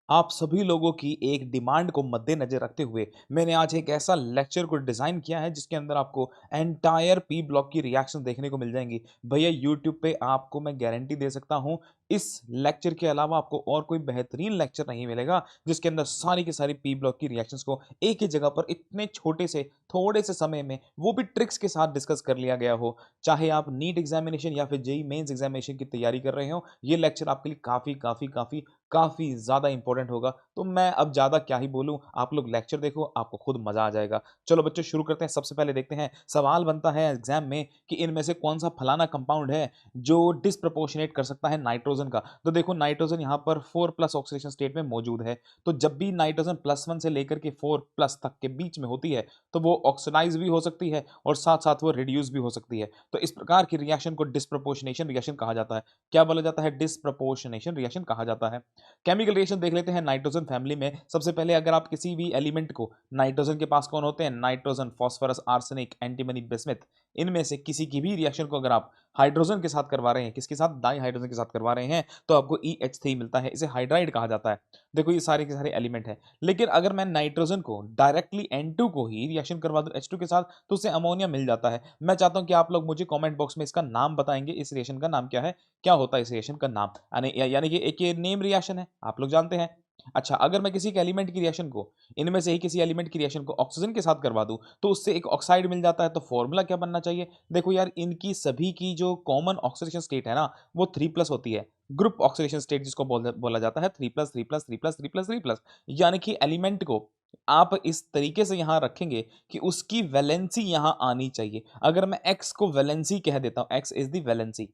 आप सभी लोगों की एक डिमांड को मद्देनजर रखते हुए मैंने आज एक ऐसा लेक्चर को डिजाइन किया है जिसके अंदर आपको एंटायर पी ब्लॉक की रिएक्शन देखने को मिल जाएंगी। भैया यूट्यूब पे आपको मैं गारंटी दे सकता हूं, इस लेक्चर के अलावा आपको और कोई बेहतरीन लेक्चर नहीं मिलेगा जिसके अंदर सारी की सारी पी ब्लॉक की रिएक्शंस को एक ही जगह पर इतने छोटे से थोड़े से समय में वो भी ट्रिक्स के साथ डिस्कस कर लिया गया हो। चाहे आप नीट एग्जामिनेशन या फिर जेई मेंस एग्जामिनेशन की तैयारी कर रहे हो, ये लेक्चर आपके लिए काफी काफी काफी काफ़ी ज़्यादा इम्पोर्टेंट होगा। तो मैं अब ज़्यादा क्या ही बोलूँ, आप लोग लेक्चर देखो, आपको खुद मज़ा आ जाएगा। चलो बच्चों शुरू करते हैं। सबसे पहले देखते हैं, सवाल बनता है एग्ज़ाम में कि इनमें से कौन-सा फलाना कंपाउंड है जो डिस्प्रोपोर्शनेट कर सकता है नाइट्रोजन का। तो देखो नाइट्रोजन यहाँ पर 4+ ऑक्सीडेशन स्टेट में मौजूद है। तो जब भी नाइट्रोजन +1 से लेकर के 4+ तक के बीच में होती है, तो वो ऑक्सीडाइज़ भी हो सकती है और साथ-साथ वो रिड्यूस भी हो सकती है। तो इस प्रकार की रिएक्शन को डिस्प्रोपोर्शनेशन रिएक्शन कहा जाता है। क्या बोला जाता है? डिस्प्रोपोर्शनेशन रिएक्शन कहा जाता है। केमिकल रिएक्शन देख लेते हैं नाइट्रोजन फैमिली में। सबसे पहले अगर आप किसी भी एलिमेंट को, नाइट्रोजन के पास कौन होते हैं? Nitrogen, phosphorus, arsenic, antimony, bismuth, इनमें से किसी की भी रिएक्शन को अगर आप हाइड्रोजन के साथ करवा रहे हैं, किसके साथ? डाई हाइड्रोजन के साथ करवा रहे हैं, तो आपको EH3 मिलता है। इसे हाइड्राइड कहा जाता है। देखो ये सारे के सारे एलिमेंट हैं। लेकिन अगर मैं नाइट्रोजन को डायरेक्टली N2 को ही रिएक्शन करवा दूं H2 के साथ, तो उससे अमोनिया मिल जाता है। मैं चाहता हूं कि आप लोग मुझे कमेंट बॉक्स में इसका नाम बताएंगे, इस रिएक्शन का नाम क्या है, क्या होता है इस रिएक्शन का नाम। यानी कि एक ये नेम रिएक्शन है, आप लोग जानते हैं। अच्छा, अगर मैं किसी के एलिमेंट की रिएक्शन को, इनमें से ही किसी एलिमेंट की रिएक्शन को ऑक्सीजन के साथ करवा दूं, तो उससे एक ऑक्साइड मिल जाता है। तो फॉर्मूला क्या बनना चाहिए? देखो यार, इनकी सभी की जो कॉमन ऑक्सीडेशन स्टेट है ना, वो 3+ होती है। ग्रुप ऑक्सीडेशन स्टेट जिसको बोला जाता है 3+3+3+3+3+3+। यानी कि एलिमेंट को आप इस तरीके से यहां रखेंगे कि उसकी वैलेंसी यहां आनी चाहिए। अगर मैं एक्स को वैलेंसी कह देता हूं, एक्स इज द वैलेंसी,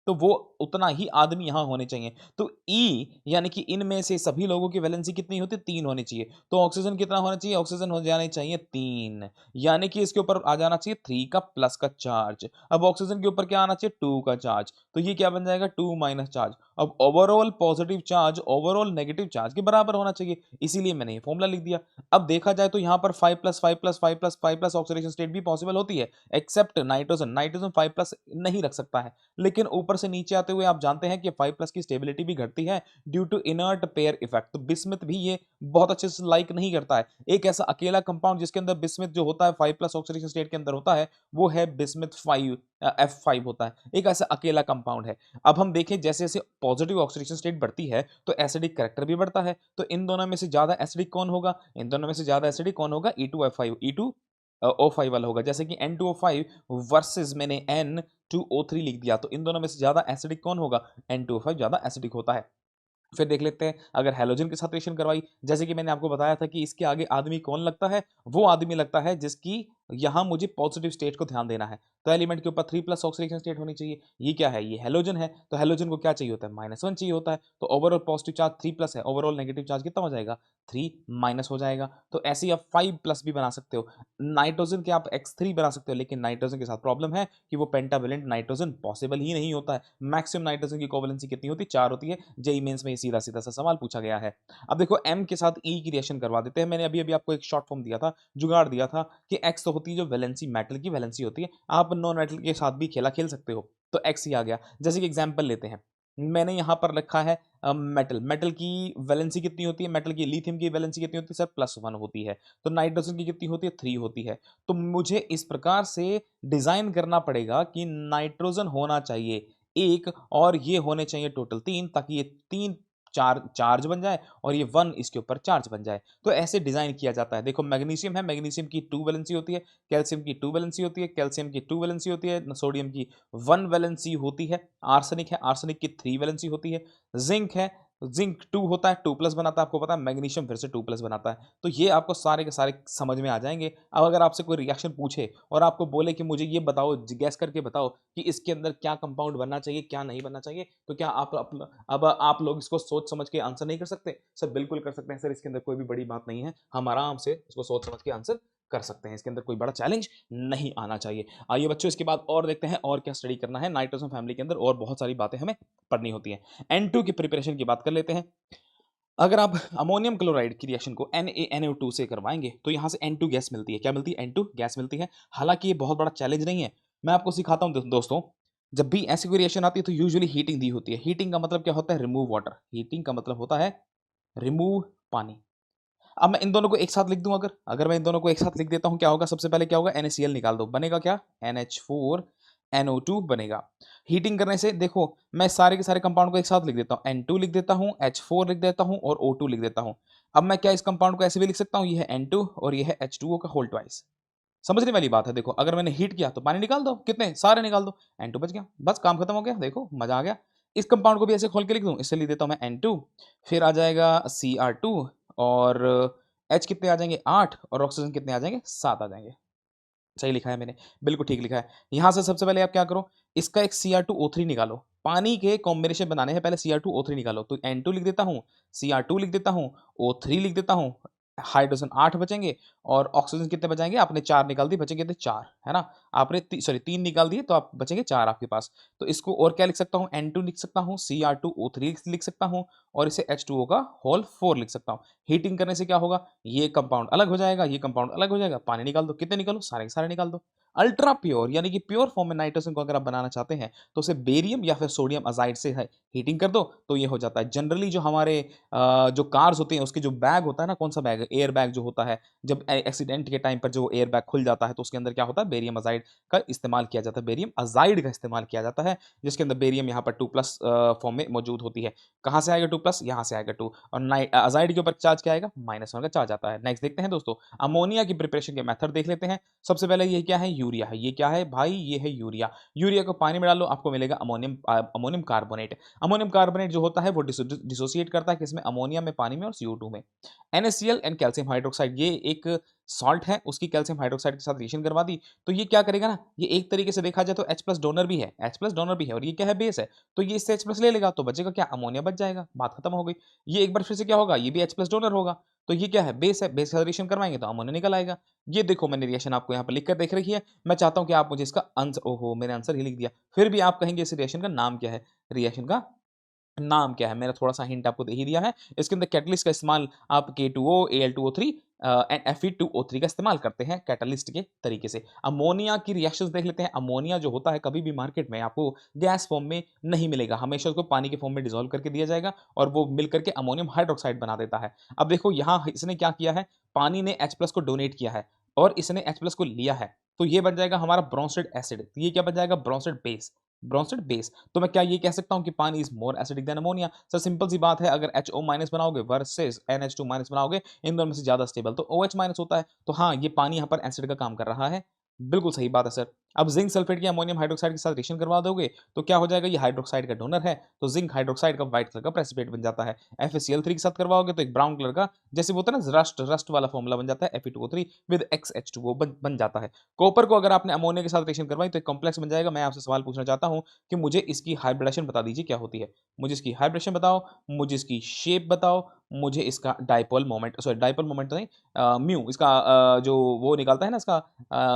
तो वो उतना ही आदमी यहां होने चाहिए। तो ई यानी कि इनमें से सभी लोगों की वैलेंसी कितनी होती है? 3 होनी चाहिए। तो ऑक्सीजन कितना होना चाहिए? ऑक्सीजन हो जाने चाहिए 3। यानी कि इसके ऊपर आ जाना चाहिए 3 का प्लस का चार्ज। अब ऑक्सीजन के ऊपर क्या आना चाहिए? 2 का चार्ज। तो ये क्या बन जाएगा? 2 माइनस चार्ज। अब overall positive charge overall negative charge के बराबर होना चाहिए, इसीलिए मैंने ये फॉर्मूला लिख दिया। अब देखा जाए तो यहां पर 5+5+5+5+ ऑक्सीडेशन स्टेट भी पॉसिबल होती है, एक्सेप्ट नाइट्रोजन। नाइट्रोजन 5+ नहीं रख सकता है। लेकिन ऊपर से नीचे आते हुए आप जानते हैं कि 5+ की स्टेबिलिटी भी घटती है due to inert pair effect. तो बिस्मथ भी ये बहुत अच्छे से लाइक नहीं करता है। एक ऐसा अकेला कंपाउंड जिसके अंदर बिस्मथ जो होता है 5+ ऑक्सीडेशन स्टेट के अंदर होता है, वो है बिस्मथ 5, F5 होता है। एक ऐसा अकेला कंपाउंड है। अब हम देखें, जैसे जैसे पॉजिटिव ऑक्सीडेशन स्टेट बढ़ती है तो एसिडिक कैरेक्टर भी बढ़ता है। तो इन दोनों में से ज्यादा एसिडिक कौन होगा? इन दोनों में से ज्यादा एसिडिक कौन होगा? E2F5, E2O5 वाला होगा। जैसे कि N2O5 वर्सेस मैंने N2O3 लिख दिया, तो इन दोनों में से ज्यादा एसिडिक कौन होगा? N2O5 ज्यादा एसिडिक होता है। फिर देख लेते हैं, अगर हैलोजन के साथ रिएक्शन करवाई, जैसे कि मैंने आपको बताया था कि इसके आगे आदमी कौन लगता है? वो आदमी लगता है जिसकी यहां मुझे पॉजिटिव स्टेट को ध्यान देना है। तो एलिमेंट के ऊपर 3+ ऑक्सीडेशन स्टेट होनी चाहिए। ये क्या है? ये हैलोजन है। तो हैलोजन को क्या चाहिए होता है? -1 चाहिए होता है। तो ओवरऑल पॉजिटिव चार्ज 3+ है, ओवरऑल नेगेटिव चार्ज कितना हो जाएगा? 3 माइनस हो जाएगा। तो ऐसे ही आप 5+ भी बना सकते हो। नाइट्रोजन के आप X3 बना सकते हो, लेकिन नाइट्रोजन के साथ प्रॉब्लम है कि वो पेंटावेलेंट नाइट्रोजन पॉसिबल ही नहीं होता है। मैक्सिमम नाइट्रोजन की कोवेलेंसी कितनी होती है? 4 होती है। जेईई मेंस में ये सीधा सीधा सा सवाल पूछा गया है। अब देखो M के साथ E की रिएक्शन करवा देते हैं। मैंने अभी अभी आपको एक शॉर्ट फॉर्म दिया था, जुगाड़ दिया था कि X तो होती है जो वैलेंसी, मेटल की वैलेंसी होती है। आप नॉन मेटल के साथ भी खेला खेल सकते हो। तो X ही आ गया। जैसे कि एग्जाम्पल लेते हैं, मैंने यहां पर रखा है मेटल। मेटल की वैलेंसी कितनी होती है? मेटल की, लिथियम की वैलेंसी कितनी होती है सर? +1 होती है। तो नाइट्रोजन की कितनी होती है? 3 होती है। तो मुझे इस प्रकार से डिजाइन करना पड़ेगा कि नाइट्रोजन होना चाहिए 1 और ये होने चाहिए टोटल 3, ताकि ये 3 चार्ज बन जाए और ये 1 इसके ऊपर चार्ज बन जाए। तो ऐसे डिजाइन किया जाता है। देखो मैग्नीशियम है, मैग्नीशियम की 2 वैलेंसी होती है, कैल्शियम की 2 वैलेंसी होती है, कैल्शियम की 2 वैलेंसी होती है, सोडियम की 1 वैलेंसी होती है। आर्सेनिक है, आर्सेनिक की 3 वैलेंसी होती है। जिंक है, जिंक 2 होता है, 2+ बनाता है, आपको पता है। मैग्नीशियम फिर से 2+ बनाता है। तो ये आपको सारे के सारे समझ में आ जाएंगे। अब अगर आपसे कोई रिएक्शन पूछे और आपको बोले कि मुझे ये बताओ, गैस करके बताओ कि इसके अंदर क्या कंपाउंड बनना चाहिए, क्या नहीं बनना चाहिए, तो क्या अब आप लोग इसको सोच समझ के आंसर नहीं कर सकते? सर बिल्कुल कर सकते हैं सर, इसके अंदर कोई भी बड़ी बात नहीं है। हम आराम से इसको सोच समझ के आंसर कर सकते हैं। इसके अंदर कोई बड़ा चैलेंज नहीं आना चाहिए। आइए बच्चों, इसके बाद और देखते हैं और क्या स्टडी करना है। नाइट्रोजन फैमिली के अंदर और बहुत सारी बातें हमें पढ़नी होती हैं। N2 की प्रिपरेशन की बात कर लेते हैं। अगर आप अमोनियम क्लोराइड की रिएक्शन को NaNO2 से करवाएंगे, तो यहां से N2 गैस मिलती है। क्या मिलती है? N2 गैस मिलती है। हालांकि ये बहुत बड़ा चैलेंज नहीं है। मैं आपको सिखाता हूं दोस्तों। जब भी ऐसी कोई रिएक्शन आती है तो यूजुअली हीटिंग दी होती है। हीटिंग का मतलब क्या होता है? Remove water. हीटिंग का मतलब होता है रिमूव पानी। अब मैं इन दोनों को एक साथ लिख दूं, अगर मैं इन दोनों को एक साथ लिख देता हूं, क्या होगा? सबसे पहले क्या होगा? NaCl निकाल दो, बनेगा क्या? NH4NO2 बनेगा। हीटिंग करने से देखो मैं सारे के सारे कंपाउंड को एक साथ लिख देता हूं, N2 लिख देता हूं, H4 लिख देता हूं और O2 लिख देता हूं। अब मैं क्या इस कंपाउंड को ऐसे भी लिख सकता हूं, ये है N2 और ये है H2O का होल ट्वाइस। समझने वाली बात है। देखो अगर मैंने हीट किया तो पानी निकाल दो, कितने सारे निकाल दो, N2 बच गया, बस काम खत्म हो गया। देखो मजा आ गया। इस कंपाउंड को भी ऐसे खोल के लिख दूं, इससे लिख देता हूं मैं N2, फिर आ जाएगा Cr2 और H कितने आ जाएंगे? 8 और ऑक्सीजन कितने आ जाएंगे? 7 आ जाएंगे। सही लिखा है मैंने, बिल्कुल ठीक लिखा है। यहां से सबसे पहले आप क्या करो, इसका एक Cr2O3 निकालो। पानी के कॉम्बिनेशन बनाने हैं, पहले Cr2O3 निकालो। तो N2 लिख देता हूं, Cr2 लिख देता हूं, O3 लिख देता हूं, हाइड्रोजन 8 बचेंगे और ऑक्सीजन कितने बचाएंगे? आपने 4 निकाल दी, बचेंगे थे 4, है ना? आपने सॉरी 3 निकाल दिए तो आप बचेंगे 4 आपके पास। तो इसको और क्या लिख सकता हूं? N2 लिख सकता हूं, Cr2O3 लिख सकता हूं और इसे H2O का होल 4 लिख सकता हूं। हीटिंग करने से क्या होगा? ये कंपाउंड अलग हो जाएगा, ये कंपाउंड अलग हो जाएगा। पानी निकाल दो, कितने निकालो? सारे के सारे निकाल दो। अल्ट्रा प्योर यानी कि प्योर फॉर्म में नाइट्रोजन को अगर आप बनाना चाहते हैं तो उसे बेरियम या फिर सोडियम अजाइड से है हीटिंग कर दो तो ये हो जाता है। जनरली जो हमारे जो कार्स होते हैं उसके जो बैग होता है ना, कौन सा बैग? एयर बैग जो होता है, जब एक्सीडेंट के टाइम पर जो एयर बैग खुल जाता है तो उसके अंदर क्या होता है? बेरियम अजाइड का इस्तेमाल किया जाता है, बेरियम अजाइड का इस्तेमाल किया जाता है, जिसके अंदर बेरियम यहाँ पर 2+ फॉर्म में मौजूद होती है। कहाँ से आएगा 2+? यहाँ से आएगा 2 और अजाइड के ऊपर चार्ज क्या आएगा? -1 का चार्ज आता है। नेक्स्ट देखते हैं दोस्तों, अमोनिया की प्रिपरेशन के मेथड देख लेते हैं। सबसे पहले ये क्या है? यूरिया है। ये क्या है भाई? ये है यूरिया। यूरिया को पानी में डालो, आपको मिलेगा अमोनियम कार्बोनेट। अमोनियम कार्बोनेट जो होता है वो डिसोसिएट करता है किसमें? अमोनिया में, पानी में और CO2 में। NaCl एंड कैल्शियम हाइड्रोक्साइड, ये एक सॉल्ट है, उसकी कैल्शियम हाइड्रोक्साइड के साथ रिएक्शन करवा दी तो ये क्या करेगा ना, ये एक तरीके से देखा जाए तो H+ डोनर भी है, H+ डोनर भी है और ये क्या है? बेस है। तो ये इससे H+ ले लेगा तो बचेगा क्या? अमोनिया बच जाएगा, बात खत्म हो गई। ये एक बार फिर से क्या होगा? ये भी H+ डोनर होगा तो ये क्या है? बेस है, बेस का रिएक्शन करवाएंगे तो अमोनिया निकल आएगा। ये देखो मैंने रिएक्शन आपको यहाँ पर लिख कर देख रखी है। मैं चाहता हूँ कि आप मुझे इसका आंसर, ओहो मैंने आंसर ही लिख दिया, फिर भी आप कहेंगे इस रिएक्शन का नाम क्या है? रिएक्शन का नाम क्या है? मैंने थोड़ा-सा हिंट आपको दे ही दिया है। इसके अंदर कैटलिस्ट का इस्तेमाल आप K2O, Al2O3 एंड Fe2O3 का इस्तेमाल करते हैं कैटलिस्ट के तरीके से। अमोनिया की रिएक्शंस देख लेते हैं। अमोनिया जो होता है कभी भी मार्केट में आपको गैस फॉर्म में नहीं मिलेगा। हमेशा उसको पानी के फॉर्म में डिसॉल्व करके दिया जाएगा और वो मिल करके अमोनियम हाइड्रॉक्साइड बना देता है। अब देखो यहाँ इसने क्या किया है? पानी ने H+ को डोनेट किया है और इसने H+ को लिया है। तो ये बन जाएगा हमारा ब्रोंसेड एसिड। ये क्या बन जाएगा? Bronsted base. Bronsted base. तो मैं क्या ये कह सकता हूँ कि पानी is more acidic than ammonia? Sir simple सी बात है, अगर HO- बनाओगे वर्सेस NH2- बनाओगे, इन दोनों में से ज्यादा स्टेबल तो OH- होता है। तो हाँ, ये पानी यहाँ पर एसिड का काम कर रहा है। बिल्कुल सही बात है सर। अब जिंक सल्फेट की अमोनियम हाइड्रोक्साइड के साथ रिएक्शन करवा दोगे तो क्या हो जाएगा? ये हाइड्रोक्साइड का डोनर है तो जिंक हाइड्रोक्साइड का व्हाइट कलर का प्रेसिपिटेट बन जाता है। FeCl3 के साथ करवाओगे तो एक ब्राउन कलर का, जैसे वो होता है ना रस्ट, रस्ट वाला फॉर्मूला बन जाता है, Fe2O3 विद XH2O बन जाता है। कॉपर को अगर आपने अमोनिया के साथ रिएक्शन करवाई तो एक कॉम्प्लेक्स बन जाएगा। मैं आपसे सवाल पूछना चाहता हूँ कि मुझे इसकी हाइब्रिडेशन बता दीजिए क्या होती है? मुझे इसकी हाइब्रिडेशन बताओ, मुझे इसकी शेप बताओ, मुझे इसका dipole moment, sorry dipole moment तो नहीं, म्यू इसका जो वो निकालता है ना इसका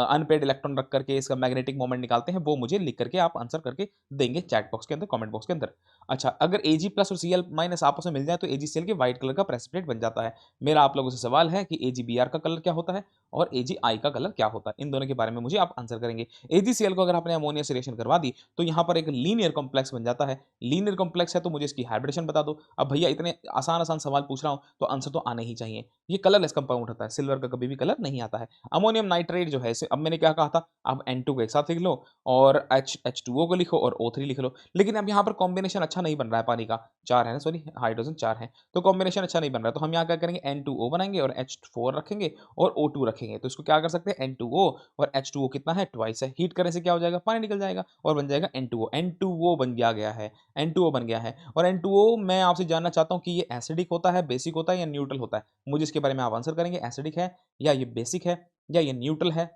अनपेड इलेक्ट्रॉन रख करके इसका मैग्नेटिक मोमेंट निकालते हैं, वो मुझे लिख करके आप आंसर करके देंगे चैट बॉक्स के अंदर, कमेंट बॉक्स के अंदर। अच्छा, अगर Ag+ और Cl- आपस में मिल जाए तो AgCl के व्हाइट कलर का प्रेसिपिटेट बन जाता है। मेरा आप लोगों से सवाल है कि AgBr का कलर क्या होता है और AgI का कलर क्या होता है? इन दोनों के बारे में मुझे आप आंसर करेंगे। AgCl को अगर आपने अमोनिया से रिएक्शन करवा दी तो यहाँ पर एक लीनियर कॉम्प्लेक्स बन जाता है। लीनियर कॉम्प्लेक्स है तो मुझे इसकी हाइब्रिडेशन बता दो। अब भैया इतने आसान-आसान सवाल पूछ रहा हूँ तो आंसर तो आने ही चाहिए। ये कलरलेस कंपाउंड होता है, सिल्वर का कभी भी कलर नहीं आता है। अमोनियम नाइट्रेट जो है इसे, अब मैंने क्या कहा था? आप N2 को एक साथ लिख लो और H2O को लिखो और O3 लिख लो। लेकिन अब यहाँ पर कॉम्बिनेशन अच्छा नहीं बन रहा है पानी का, 4 है ना, सॉरी हाइड्रोजन 4 है, तो कॉम्बिनेशन अच्छा नहीं बन रहा है। तो हम यहाँ क्या करेंगे? N2O बनाएंगे और H4 रखेंगे और O2 रखेंगे। तो इसको क्या कर सकते हैं? N2O और H2O कितना है? ट्वाइस है। हीट करने से क्या हो जाएगा? पानी निकल जाएगा और बन जाएगा N2O। N2O बन गया है, N2O बन गया है। और N2O मैं आपसे जानना चाहता हूँ कि ये एसिडिक होता है, बेसिक होता है या न्यूट्रल होता है? मुझे इसके बारे में आप आंसर करेंगे, एसिडिक है या ये बेसिक है या ये न्यूट्रल है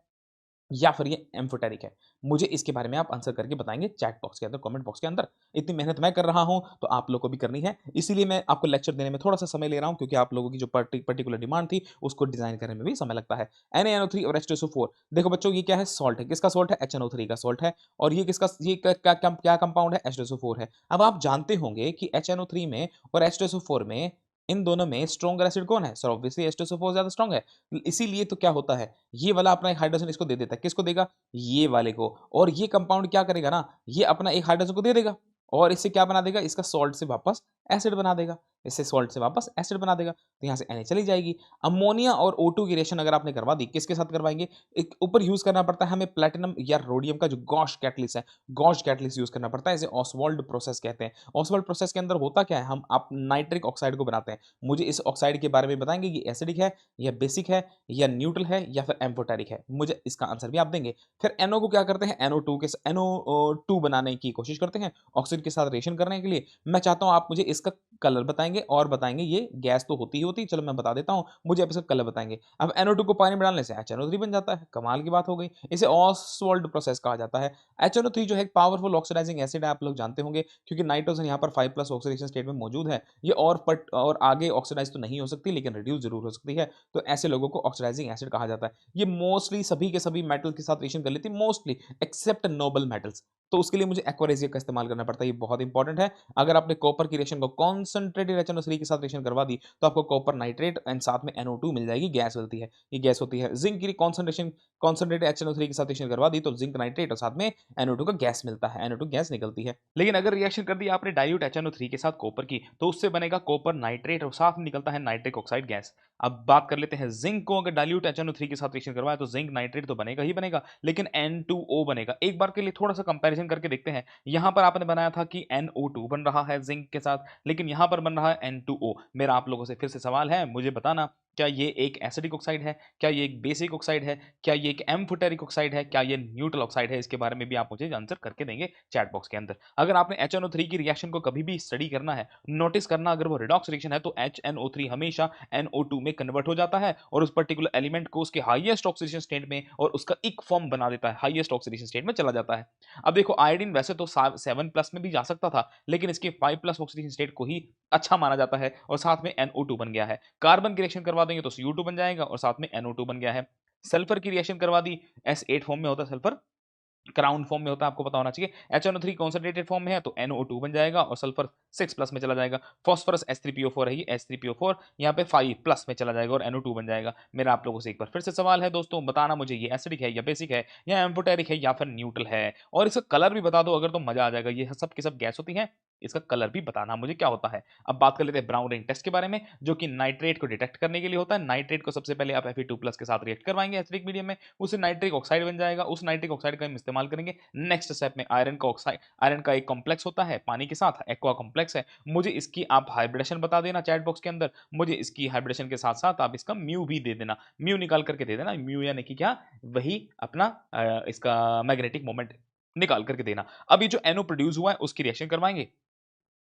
या फिर ये एम्फोटेरिक है? मुझे इसके बारे में आप आंसर करके बताएंगे चैट बॉक्स के अंदर, कमेंट बॉक्स के अंदर। इतनी मेहनत मैं कर रहा हूं तो आप लोगों को भी करनी है, इसीलिए मैं आपको लेक्चर देने में थोड़ा सा समय ले रहा हूं, क्योंकि आप लोगों की जो पर्टिकुलर डिमांड थी उसको डिजाइन करने में भी समय लगता है। NaNO3 और H2SO4, देखो बच्चों ये क्या है? सॉल्ट है। किसका सॉल्ट है? HNO3 का सॉल्ट है। और ये किसका, ये क्या कंपाउंड है? H2SO4 है। अब आप जानते होंगे कि HNO3 में और H2SO4 में, इन दोनों में स्ट्रॉन्गर एसिड कौन है? सर ऑब्वियसली H2SO4 ज्यादा स्ट्रॉन्ग है। इसीलिए तो क्या होता है, ये वाला अपना एक हाइड्रोजन इसको दे देता है। किसको देगा? ये वाले को। और ये कंपाउंड क्या करेगा ना, ये अपना एक हाइड्रोजन को दे देगा और इससे क्या बना देगा? इसका सॉल्ट से वापस एसिड बना देगा, इससे सॉल्ट से वापस एसिड बना देगा, तो यहाँ से Na चली जाएगी। अमोनिया और O2 की रिएक्शन अगर आपने करवा दी, किसके साथ करवाएँगे? एक ऊपर यूज़ करना पड़ता है हमें प्लैटिनम या रोडियम का जो गॉश कैटलिस्ट है, गॉश कैटलिस्ट यूज़ करना पड़ता है, इसे ऑसवाल्ड प्रोसेस कहते हैं। ऑसवाल्ड प्रोसेस के अंदर होता क्या है? हम आप नाइट्रिक ऑक्साइड को बनाते हैं। मुझे इस ऑक्साइड के बारे में बताएँगे कि एसिडिक है या बेसिक है या न्यूट्रल है या फिर एम्फोटेरिक है? मुझे इसका आंसर भी आप देंगे। फिर NO को क्या करते हैं? NO2 बनाने की कोशिश करते हैं, ऑक्सीजन के साथ रिएक्शन करने के लिए। मैं चाहता हूँ आप मुझे इसका कलर बताएँगे और बताएँगे ये गैस तो होती ही होती है, चलो मैं बता देता हूँ, मुझे आप इसका कलर बताएँगे। अब NO2 को पानी में डालने से HNO3 बन जाता है, कमाल की बात हो गई। इसे ऑसवाल्ड प्रोसेस कहा जाता है। HNO3 जो है एक पावरफुल ऑक्सीडाइजिंग एसिड है, आप लोग जानते होंगे क्योंकि नाइट्रोजन यहाँ पर 5+ ऑक्सीडेशन स्टेट में मौजूद है। ये और आगे ऑक्सीडाइज़ तो नहीं हो सकती लेकिन रिड्यूस ज़रूर हो सकती है, तो ऐसे लोगों को ऑक्सीडाइजिंग एसिड कहा जाता है। ये मोस्टली सभी के सभी मेटल के साथ रिएक्शन कर लेती है, मोस्टली एक्सेप्ट नोबल मेटल्स। तो उसके लिए मुझे एक्वारेजिया का इस्तेमाल करना पड़ता है, ये बहुत इंपॉर्टेंट है। अगर आपने कॉपर की रिएक्शन को कॉन्सन्ट्रेटेड HNO3 के साथ रिएक्शन करवा दी, तो आपको कॉपर नाइट्रेट एंड साथ में NO2 मिल जाएगी, गैस मिलती है। ये गैस होती है। जिंक की कॉन्सन्ट्रेशन कॉन्सन्ट्रेटेड HNO3 के साथ रिएक्शन करवा दी, तो जिंक नाइट्रेट और साथ में NO2 का गैस मिलता है, NO2 गैस निकलती है। लेकिन अगर रिएक्शन कर दी आपने डाइल्यूट HNO3 के साथ कॉपर की, तो उससे बनेगा कॉपर नाइट्रेट और साथ में निकलता है नाइट्रिक ऑक्साइड गैस। अब बात कर लेते हैं जिंक को, अगर डाइल्यूट HNO3 के साथ रिएक्शन करवाए तो जिंक नाइट्रेट तो बनेगा ही बनेगा, लेकिन N2O बनेगा। एक बार के लिए थोड़ा सा कंपैरिजन करके देखते हैं। यहाँ पर आपने बनाया था कि NO2 बन रहा है जिंक के साथ, लेकिन यहाँ पर बन रहा है N2O। मेरा आप लोगों से फिर से सवाल है, मुझे बताना क्या ये एक एसिडिक ऑक्साइड है? क्या ये एक बेसिक ऑक्साइड है? क्या ये एक एम्फोटेरिक ऑक्साइड है? क्या ये न्यूट्रल ऑक्साइड है? इसके बारे में भी आप मुझे आंसर करके देंगे चैट बॉक्स के अंदर। अगर आपने HNO3 की रिएक्शन को कभी भी स्टडी करना है, नोटिस करना अगर वो रिडॉक्स रिएक्शन है तो HNO3 हमेशा NO2 में कन्वर्ट हो जाता है और उस पर्टिकुलर एलिमेंट को उसके हाईएस्ट ऑक्सीडेशन स्टेट में और उसका इक फॉर्म बना देता है, हाईएस्ट ऑक्सीडेशन स्टेट में चला जाता है। अब देखो आयोडीन वैसे तो 7+ में भी जा सकता था, लेकिन इसके 5+ ऑक्सीडेशन स्टेट को ही अच्छा माना जाता है और साथ में NO2 बन गया है। कार्बन की रिएक्शन करवा देंगे तो CO2 बन जाएगा और साथ में NO2 बन गया है। सल्फर की रिएक्शन करवा दी, S8 फॉर्म में होता है सल्फर, क्राउन फॉर्म में होता है, आपको पता होना चाहिए। HNO3 कॉन्सन्ट्रेटेड फॉर्म में है तो NO2 बन जाएगा और सल्फर 6+ में चला जाएगा। फास्फोरस H3PO4 है, ये H3PO4 यहाँ पे 5+ में चला जाएगा और NO2 बन जाएगा। मेरा आप लोगों से एक बार फिर से सवाल है दोस्तों, बताना मुझे ये एसिडिक है या बेसिक है या एम्फोटेरिक है या फिर न्यूट्रल है, और इसका कलर भी बता दो अगर, तो मजा आ जाएगा। ये सब की सब गैस होती हैं, इसका कलर भी बताना मुझे क्या होता है। अब बात कर लेते हैं ब्राउन रिंग टेस्ट के बारे में, जो कि नाइट्रेट को डिटेक्ट करने के लिए होता है। नाइट्रेट को सबसे पहले आप Fe2+ के साथ रिएक्ट करवाएंगे एसिडिक मीडियम में, उससे नाइट्रिक ऑक्साइड बन जाएगा। उस नाइट्रिक ऑक्साइड का हम इस्तेमाल करेंगे नेक्स्ट स्टेप में। आयरन का एक कॉम्प्लेक्स होता है पानी के साथ, एक्वा कॉम्प्लेक्स है। मुझे इसकी आप हाइब्रिडेशन बता देना चैट बॉक्स के अंदर। मुझे इसकी हाइब्रिडेशन के साथ साथ आप इसका म्यू भी दे देना, म्यू निकाल करके दे देना। म्यू यानी कि क्या, वही अपना इसका मैग्नेटिक मोमेंट निकाल करके देना। अब ये जो NO प्रोड्यूस हुआ है उसकी रिएक्शन करवाएंगे।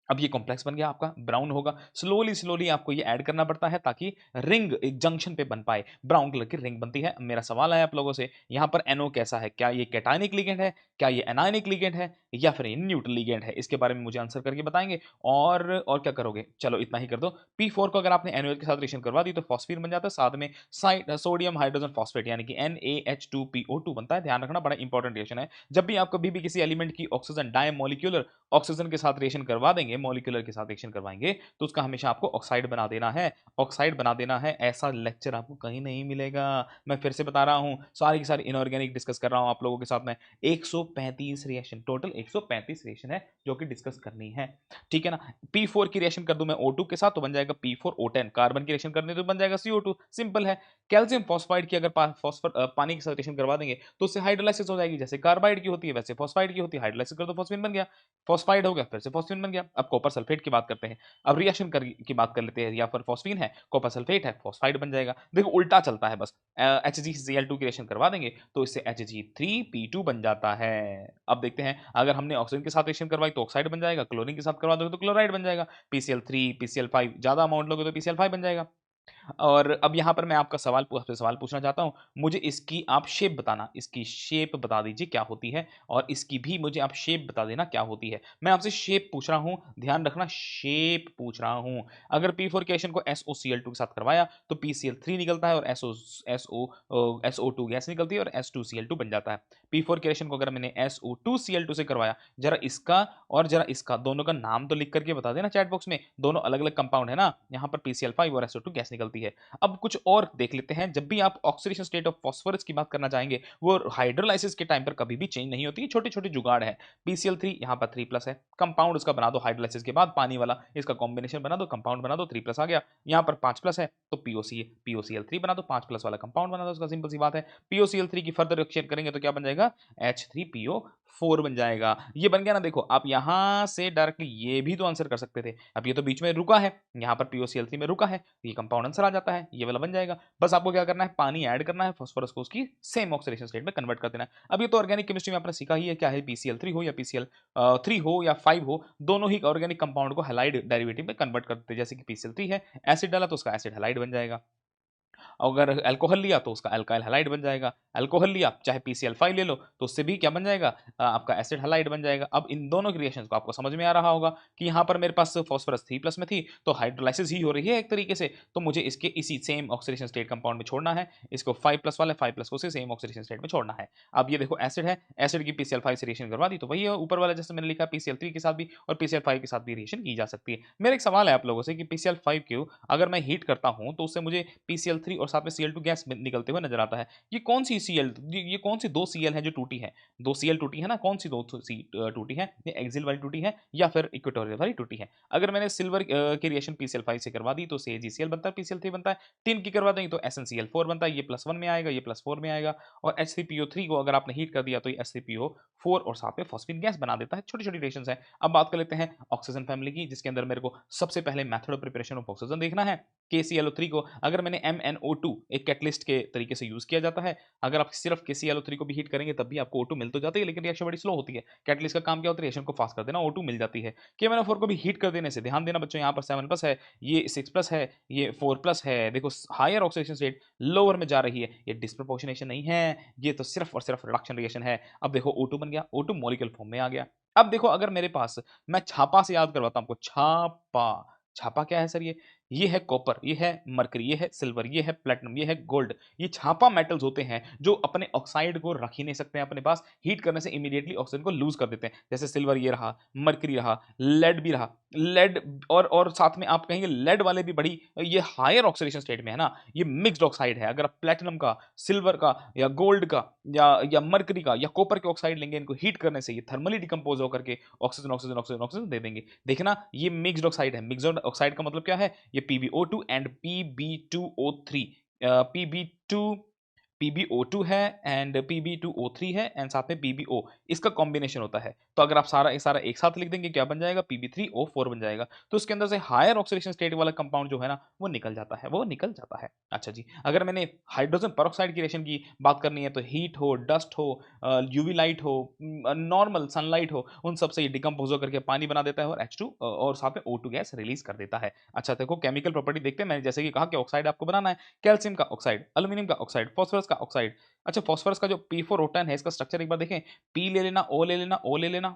अब ये कॉम्प्लेक्स बन गया आपका, ब्राउन होगा। स्लोली आपको ये ऐड करना पड़ता है ताकि रिंग एक जंक्शन पे बन पाए, ब्राउन कलर की रिंग बनती है। मेरा सवाल है आप लोगों से, यहाँ पर NO कैसा है? क्या ये कैटायनिक लिगेंड है? क्या ये एनायनिक लिगेंड है? या फिर ये न्यूट्रल लिगेंड है? इसके बारे में मुझे आंसर करके बताएंगे। और क्या करोगे? चलो इतना ही कर दो। P4 को अगर आपने NaOH के साथ रिएक्शन करवा दी तो फॉस्फीन बन जाता है, साथ में सोडियम हाइड्रोजन फॉस्फेट यानी कि NaH2PO2 बनता है। ध्यान रखना, बड़ा इंपॉर्टेंट रिएक्शन है। जब भी आप कभी भी किसी एलिमेंट की ऑक्सीजन डायमोलिक्यूलर ऑक्सीजन के साथ रिएक्शन करवा देंगे, मॉलिक्यूलर के साथ रिएक्शन करवाएंगे, तो उसका हमेशा आपको ऑक्साइड बना देना है, ऑक्साइड बना देना है। ऐसा लेक्चर आपको कहीं नहीं मिलेगा। मैं फिर से बता रहा हूं, सारी की सारी इनऑर्गेनिक डिस्कस कर रहा हूं आप लोगों के साथ में। 135 रिएक्शन, टोटल 135 रिएक्शन है जो कि डिस्कस करनी है, ठीक है ना। P4 की रिएक्शन कर दूं मैं O2 के साथ तो बन जाएगा P4O10। कार्बन की रिएक्शन करनी तो बन जाएगा CO2, सिंपल है। कैल्शियम फॉस्फाइड की अगर पानी के साथ रिएक्शन करवा देंगे तो उससे हाइड्रोलाइसिस हो जाएगी, जैसे कार्बाइड की होती है वैसे फॉस्फाइड की होती है। हाइड्रोलाइसिस कर दो, फॉस्फीन बन गया, फॉस्फाइड हो गया फिर से फॉस्फीन बन गया। अब कॉपर सल्फेट की बात करते हैं। अब रिएक्शन की बात कर लेते हैं, या फिर फॉस्फीन है, कॉपर सल्फेट है, फॉस्फाइड बन जाएगा। देखो उल्टा चलता है बस। HgCl2 की रिएक्शन करवा देंगे तो इससे Hg3P2 बन जाता है। अब देखते हैं, अगर हमने ऑक्सीजन के साथ रिएक्शन करवाई तो ऑक्साइड बन जाएगा, क्लोरीन के साथ करवा दोगे तो क्लोराइड बन जाएगा। PCl3 PCl5 ज्यादा अमाउंट लोगे तो PCl5 बन जाएगा। और अब यहाँ पर मैं आपका आपसे सवाल पूछना चाहता हूँ, मुझे इसकी आप शेप बताना, इसकी शेप बता दीजिए क्या होती है, और इसकी भी मुझे आप शेप बता देना क्या होती है। मैं आपसे शेप पूछ रहा हूँ, ध्यान रखना, शेप पूछ रहा हूँ। अगर P4 के रिएक्शन को SOCl2 के साथ करवाया तो PCl3 निकलता है और SO2 गैस निकलती है और S2Cl2 बन जाता है। P4 के रिएक्शन को अगर मैंने SO2Cl2 से करवाया, जरा इसका और जरा इसका दोनों का नाम तो लिख करके बता देना चैट बॉक्स में। दोनों अलग अलग कंपाउंड है ना, यहाँ पर PCl5 और SO2 गैस निकलती है। निकलती है। अब कुछ और देख लेते हैं, जब भी आप ऑक्सीडेशन स्टेट ऑफ फास्फोरस की बात करना चाहेंगे, वो हाइड्रोलाइसिस के टाइम पर कभी भी चेंज नहीं होती है, छोटे-छोटे जुगाड़ है। PCl3 यहाँ पर 3+ है, कंपाउंड उसका बना दो हाइड्रोलाइसिस के बाद पानी वाला, इसका कॉम्बिनेशन बना दो, कंपाउंड बना दो, 3+ आ गया। यहाँ पर 5+ है, तो POCl3 बना दो, 5+ वाला कंपाउंड बना दो, उसका सिंपल सी बात है। POCl3 की फर्दर रिएक्शन करेंगे तो क्या बन जाएगा? H3PO4 बन जाएगा। ये बन गया ना, देखो आप यहाँ से डायरेक्टली ये भी तो आंसर कर सकते थे। अब ये तो बीच में रुका है, यहाँ पर POCl3 में रुका है, ये कंपाउंड आंसर आ जाता है, ये वाला बन जाएगा। बस आपको क्या करना है, पानी ऐड करना है, फास्फोरस को उसकी सेम ऑक्सीडेशन स्टेट में कन्वर्ट कर देना है। अब ये तो ऑर्गेनिक केमिस्ट्री में आपने सीखा ही है, क्या है PCl3 हो या PCl3 हो या 5 हो, दोनों ही ऑर्गेनिक कंपाउंड को हैलाइड डेरिवेटिव में कन्वर्ट कर देते हैं। जैसे कि PCl3 है, एसिड डाला तो उसका एसिड हैलाइड बन जाएगा। अगर अल्कोहल लिया तो उसका अल्काइल हैलाइड बन जाएगा। अल्कोहल लिया चाहे PCl5 ले लो तो उससे भी क्या बन जाएगा, आपका एसिड हैलाइड बन जाएगा। अब इन दोनों की रिएक्शंस को आपको समझ में आ रहा होगा कि यहाँ पर मेरे पास फास्फोरस 3+ में थी, तो हाइड्रोलाइसिस ही हो रही है एक तरीके से, तो मुझे इसके इसी सेम ऑक्सीडेशन स्टेट कंपाउंड में छोड़ना है। इसको 5+ वाले 5+ को उसी सेम ऑक्सीडेशन स्टेट में छोड़ना है। अब ये देखो एसिड है, एसिड की PCl5 से रिएक्शन करवा दी, तो वही है ऊपर वाला जैसे मैंने लिखा PCl3 के साथ भी और PCl5 के साथ भी रिएक्शन की जा सकती है। मेरा एक सवाल है आप लोगों से कि PCl5 को अगर मैं हीट करता हूँ तो उससे मुझे PCl3 और साथ में Cl2 गैस निकलते हुए नजर आता है। ये कौन सी Cl, ये कौन सी 2 Cl है जो टूटी है? 2 Cl टूटी है ना, कौन सी 2 टूटी है? ये एक्सियल वाली टूटी है या फिर इक्वेटोरियल वाली टूटी है? अगर मैंने सिल्वर की रिएक्शन PCl5 से करवा दी तो CaGCl बनता है, PCl3 बनता है। टिन की करवा देंगे तो SnCl4 बनता है, ये +1 में आएगा, ये +4 में आएगा। और H3PO3 को अगर आपने हीट कर दिया तो ये H3PO4 और साथ में फॉस्फेट गैस बना देता है। छोटी-छोटी रिएक्शंस हैं। अब बात कर लेते हैं ऑक्सीजन फैमिली की, जिसके अंदर मेरे को सबसे पहले method of preparation of oxygen देखना है। KClO3 को अगर मैंने MnO2 एक कैटलिस्ट के तरीके से यूज किया जाता है। अगर आप सिर्फ KClO3 को भी हीट करेंगे तब भी आपको O2 मिल तो जाती है, लेकिन रिएक्शन बड़ी स्लो होती है। कैटलिस्ट का काम क्या होता है, रिएक्शन को फास्ट कर देना, O2 मिल जाती है। KMnO4 को भी हीट कर देने से, ध्यान देना बच्चों, यहाँ पर 7+ है, ये 6+ है, ये 4+ है। देखो हायर ऑक्सीडेशन स्टेट लोअर में जा रही है, ये डिस्प्रोपोर्शनेशन नहीं है, ये तो सिर्फ और सिर्फ रिडक्शन रिएक्शन है। अब देखो O2 बन गया, O2 मॉलिक्यूल फॉर्म में आ गया। अब देखो अगर मेरे पास, मैं छापा से याद करवाता हूँ आपको, छापा, छापा क्या है सर? ये है कॉपर, ये है मरकरी, ये है सिल्वर, ये है प्लैटिनम, ये है गोल्ड। ये छापा मेटल्स होते हैं जो अपने ऑक्साइड को रख ही नहीं सकते हैं अपने पास, हीट करने से इमीडिएटली ऑक्सीजन को लूज कर देते हैं। जैसे सिल्वर ये रहा, मरकरी रहा, लेड भी रहा, लेड और साथ में आप कहेंगे लेड वाले भी बड़ी, ये हायर ऑक्सीडेशन स्टेट में है ना, ये मिक्स्ड ऑक्साइड है। अगर आप प्लैटिनम का, सिल्वर का या गोल्ड का या मरकरी का या कॉपर के ऑक्साइड लेंगे, इनको हीट करने से ये थर्मली डिकम्पोज होकर के ऑक्सीजन ऑक्सीजन ऑक्सीजन ऑक्सीजन दे देंगे। देखना ये मिक्स्ड ऑक्साइड है। मिक्स्ड ऑक्साइड का मतलब क्या है, ये PbO2 and Pb2O3, Pb2 PbO2 है एंड Pb2O3 है एंड साथ में PbO, इसका कॉम्बिनेशन होता है। तो अगर आप सारा सारा एक साथ लिख देंगे, क्या बन जाएगा, Pb3O4 बन जाएगा। तो उसके अंदर से हायर ऑक्सीडेशन स्टेट वाला कंपाउंड जो है ना, वो निकल जाता है, वो निकल जाता है। अच्छा जी, अगर मैंने हाइड्रोजन पेरोक्साइड की रिएक्शन की बात करनी है, तो हीट हो, डस्ट हो, यूवी लाइट हो, नॉर्मल सनलाइट हो, उन सब से ये डिकम्पोज होकर के पानी बना देता है और H2 और साथ में O2 गैस रिलीज कर देता है। अच्छा देखो केमिकल प्रॉपर्टी देखते हैं। मैंने जैसे कि कहा कि ऑक्साइड आपको बनाना है, कैल्शियम का ऑक्साइड, एल्यूमिनियम का ऑक्साइड, फास्फोरस का ऑक्साइड। अच्छा फास्फोरस का जो P4O10 है, इसका स्ट्रक्चर एक बार देखें। P ले लेना, O ले लेना, O ले लेना,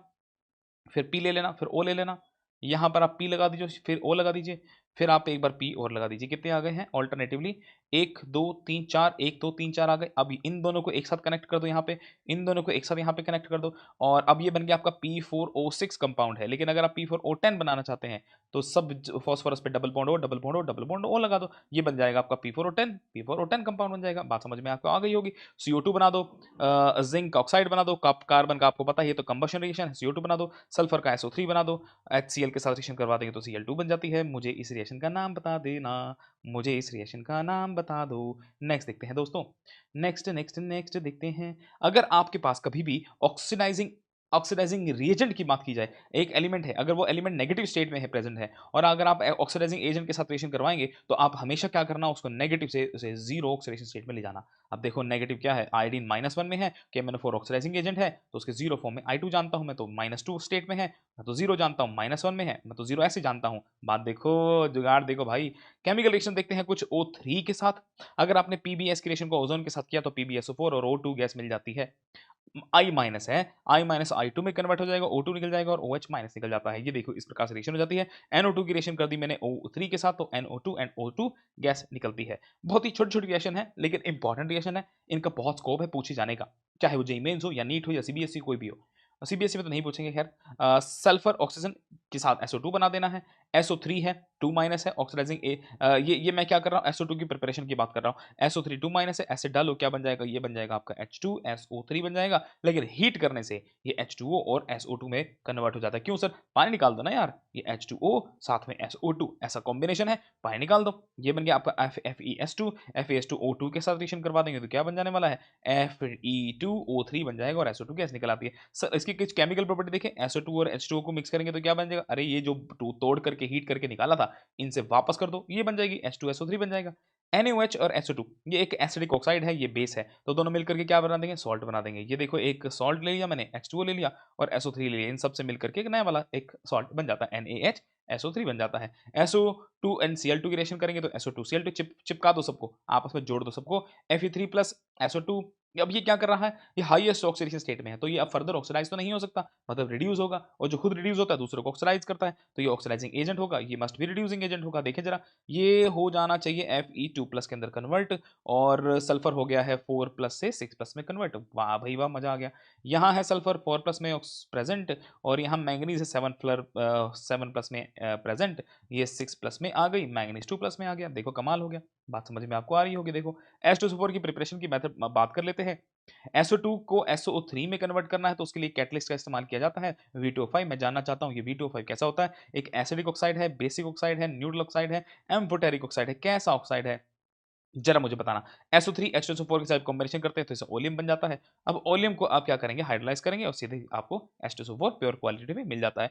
फिर P ले लेना, फिर O ले लेना। यहाँ पर आप P लगा दीजिए, फिर O लगा दीजिए, फिर आप एक बार P और लगा दीजिए। कितने आ गए हैं ऑल्टरनेटिवली? 1 2 3 4, 1 2 3 4 आ गए। अब इन दोनों को एक साथ कनेक्ट कर दो यहाँ पे, इन दोनों को एक साथ यहाँ पे कनेक्ट कर दो और अब ये बन गया आपका P4O6 कंपाउंड है। लेकिन अगर आप P4O10 बनाना चाहते हैं तो सब फास्फोरस पे double bond O, double bond O, double bond O लगा दो। ये बन जाएगा आपका P4O10 कंपाउंड बन जाएगा। बात समझ में आपको आ गई होगी। CO2 बना दो, जिंक ऑक्साइड बना दो, कार्बन का आपको पता है ये तो कंबशन रिएक्शन है, CO2 बना दो, सल्फर का SO3 बना दो, HCl के साथ रिएक्शन करवा देंगे तो Cl2 बन जाती है। मुझे इस रिएक्शन का नाम बता देना, मुझे इस रिएक्शन का नाम बता दो। नेक्स्ट देखते हैं दोस्तों, नेक्स्ट नेक्स्ट नेक्स्ट देखते हैं। अगर आपके पास कभी भी ऑक्सीडाइजिंग ऑक्सीडाइजिंग रिएजेंट की बात की जाए, एक एलिमेंट है, अगर वो एलिमेंट नेगेटिव स्टेट में है, प्रेजेंट है, और अगर आप ऑक्सीडाइजिंग एजेंट के साथ रिएक्शन करवाएंगे तो आप हमेशा क्या करना, उसको नेगेटिव से उसे जीरो ऑक्सीडेशन स्टेट में ले जाना। अब देखो नेगेटिव क्या है, आयोडीन -1 में है, KMnO4 ऑक्सीडाइजिंग एजेंट है तो उसके जीरो फॉर्म में I2 जानता हूं मैं, तो -2 स्टेट में है मैं तो जीरो जानता हूं, -1 में है मैं तो जीरो ऐसे जानता हूं। बात देखो, जुगाड़ देखो भाई। केमिकल रिएक्शन देखते हैं कुछ O3 के साथ। अगर आपने PbS की रिएक्शन को ओजोन के साथ किया तो PbSO4 और O2 गैस मिल जाती है। I माइनस है, I माइनस I2 में कन्वर्ट हो जाएगा, O2 निकल जाएगा और OH माइनस निकल जाता है। ये देखो इस प्रकार से रिएक्शन हो जाती है। NO2 की रिएक्शन कर दी मैंने O3 के साथ तो NO2 एंड O2 गैस निकलती है। बहुत ही छोटी छोटी रिएक्शन है लेकिन इंपॉर्टेंट रिएक्शन है, इनका बहुत स्कोप है पूछे जाने का, चाहे वो जेई मेंस हो या नीट हो या CBSE कोई भी हो। CBSE में तो नहीं पूछेंगे खैर। सल्फर ऑक्सीजन के साथ SO2 बना देना है, SO3 है, 2 माइनस है, ऑक्सीडाइजिंग ये मैं क्या कर रहा हूँ, SO2 की प्रिपरेशन की बात कर रहा हूँ। SO3 2 माइनस है, एसिड डालो, क्या बन जाएगा, ये बन जाएगा आपका H2SO3 बन जाएगा। लेकिन हीट करने से ये H2O और SO2 में कन्वर्ट हो जाता है। क्यों सर? पानी निकाल दो ना यार, ये H2O साथ में SO2 ऐसा कॉम्बिनेशन है, पानी निकाल दो। ये बन गया आपका FeS2, FeS2O2 के साथ रिएक्शन करवा देंगे तो क्या बन जाने वाला है, Fe2O3 बन जाएगा और SO2 गैस निकल आती है। सर इसकी कुछ केमिकल प्रॉपर्टी देखें, SO2 और H2O को मिक्स करेंगे तो क्या बन जाएगा? अरे ये जो तोड़ करके हीट करके निकाला था, इनसे वापस कर दो, ये बन जाएगी H2SO3 बन जाएगा। NaOH और SO2 ये एक एसिडिक ऑक्साइड है, ये बेस है, तो दोनों मिलकर के क्या बना देंगे, सॉल्ट बना देंगे। ये देखो एक सॉल्ट ले लिया मैंने, H2O ले लिया और SO3 ले लिया, इन सब से मिलकर के एक नया वाला एक सॉल्ट बन जाता है, NaHSO3 बन जाता है। SO2 एंड Cl2 की रिएक्शन करेंगे तो SO2 Cl2 चिपका दो सबको, आपस में जोड़ दो सबको, Fe3 प्लस SO2। अब ये क्या कर रहा है, ये हाईएस्ट ऑक्सीडेशन स्टेट में है, तो ये अब फर्दर ऑक्सीडाइज तो नहीं हो सकता, मतलब रिड्यूस होगा, और जो खुद रिड्यूस होता है दूसरे को ऑक्सीडाइज करता है, तो ये ऑक्सीडाइजिंग एजेंट होगा, ये मस्ट बी रिड्यूसिंग एजेंट होगा। देखें जरा, ये हो जाना चाहिए Fe2 प्लस के अंदर कन्वर्ट, और सल्फर हो गया है 4 प्लस से 6 प्लस में कन्वर्ट। वाह भाई वाह, मजा आ गया। यहाँ है सल्फर 4 प्लस में प्रेजेंट, और यहाँ मैंगनीज है 7 प्लस में प्रेजेंट, ये 6 प्लस में आ गई, मैंगनीज 2 प्लस में आ गया। देखो कमाल हो गया, बात समझ में आपको आ रही होगी। देखो H2SO4 की प्रिपरेशन की मेथड बात कर लेते हैं। SO2 को SO3 में कन्वर्ट करना है तो उसके लिए कैटलिस्ट का इस्तेमाल किया जाता है, V2O5। मैं जानना चाहता हूँ ये V2O5 कैसा होता है। एक एसिडिक ऑक्साइड है, बेसिक ऑक्साइड है, न्यूट्रल ऑक्साइड है, एम्फोटेरिक ऑक्साइड है, कैसा ऑक्साइड है जरा मुझे बताना। SO3 H2SO4 के साथ कॉम्बिनेशन करते हैं तो इसे ओलियम बन जाता है। अब ओलियम को आप क्या करेंगे, हाइड्रोलाइज करेंगे और सीधे आपको H2SO4 प्योर क्वालिटी में मिल जाता है।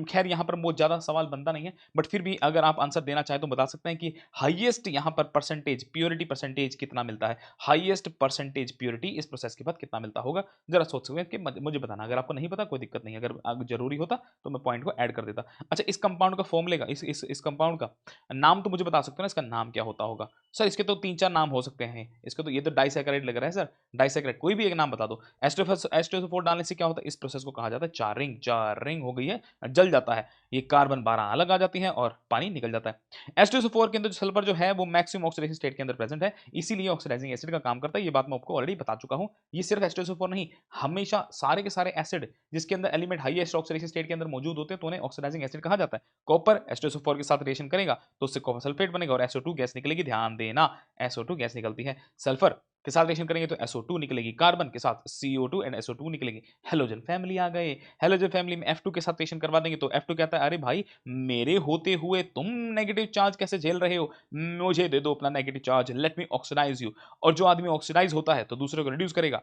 खैर यहाँ पर बहुत ज़्यादा सवाल बनता नहीं है, बट फिर भी अगर आप आंसर देना चाहें तो बता सकते हैं कि हाईएस्ट यहाँ पर परसेंटेज, प्योरिटी परसेंटेज कितना मिलता है, हाईएस्ट परसेंटेज प्योरिटी इस प्रोसेस के बाद कितना मिलता होगा, जरा सोच सकते हैं कि मुझे बताना। अगर आपको नहीं पता कोई दिक्कत नहीं है, अगर जरूरी होता तो मैं पॉइंट को ऐड कर देता। अच्छा, इस कंपाउंड का फॉर्मूले का, इस कंपाउंड का नाम तो मुझे बता सकते हो ना, इसका नाम क्या होता होगा। सर इसके तो 3-4 नाम हो सकते हैं। इसके तो, ये तो डाइसैकेराइड लग रहा है सर, डाइसैकेराइड, कोई भी एक नाम बता दो। H2SO4 डालने से क्या होता है, इस प्रोसेस को कहा जाता है चारिंग। चारिंग हो गई है, जल जाता है, ये कार्बन 12 अलग आ जाती हैं और पानी निकल जाता है। H2SO4 के अंदर जो सल्फर जो है वो मैक्सिमम ऑक्सीडेशन स्टेट के अंदर प्रेजेंट है, इसीलिए ऑक्सीडाइजिंग एसिड का काम करता है। ये बात मैं आपको ऑलरेडी बता चुका हूं। ये सिर्फ H2SO4 नहीं, हमेशा सारे के सारे एसिड जिसके अंदर एलिमेंट हाईएस्ट ऑक्सीडेशन स्टेट के अंदर मौजूद होते हैं तो उन्हें ऑक्सीडाइजिंग एसिड कहा जाता है। कॉपर H2SO4 के साथ रिएक्शन करेगा तो उससे कॉपर सल्फेट बनेगा और SO2 गैस निकलेगी। ध्यान देना, SO2 गैस निकलती है। सल्फर के साथ रिएक्शन करेंगे तो SO2 निकलेगी, कार्बन के साथ CO2 एंड SO2 निकलेगी। हेलोजन फैमिली आ गए, हेलोजन फैमिली में F2 के साथ रिएक्शन करवा देंगे तो F2 कहता है अरे भाई, मेरे होते हुए तुम नेगेटिव चार्ज कैसे झेल रहे हो, मुझे दे दो अपना negative charge, let me oxidise you. और जो आदमी ऑक्सीडाइज होता है तो दूसरे को रिड्यूस करेगा,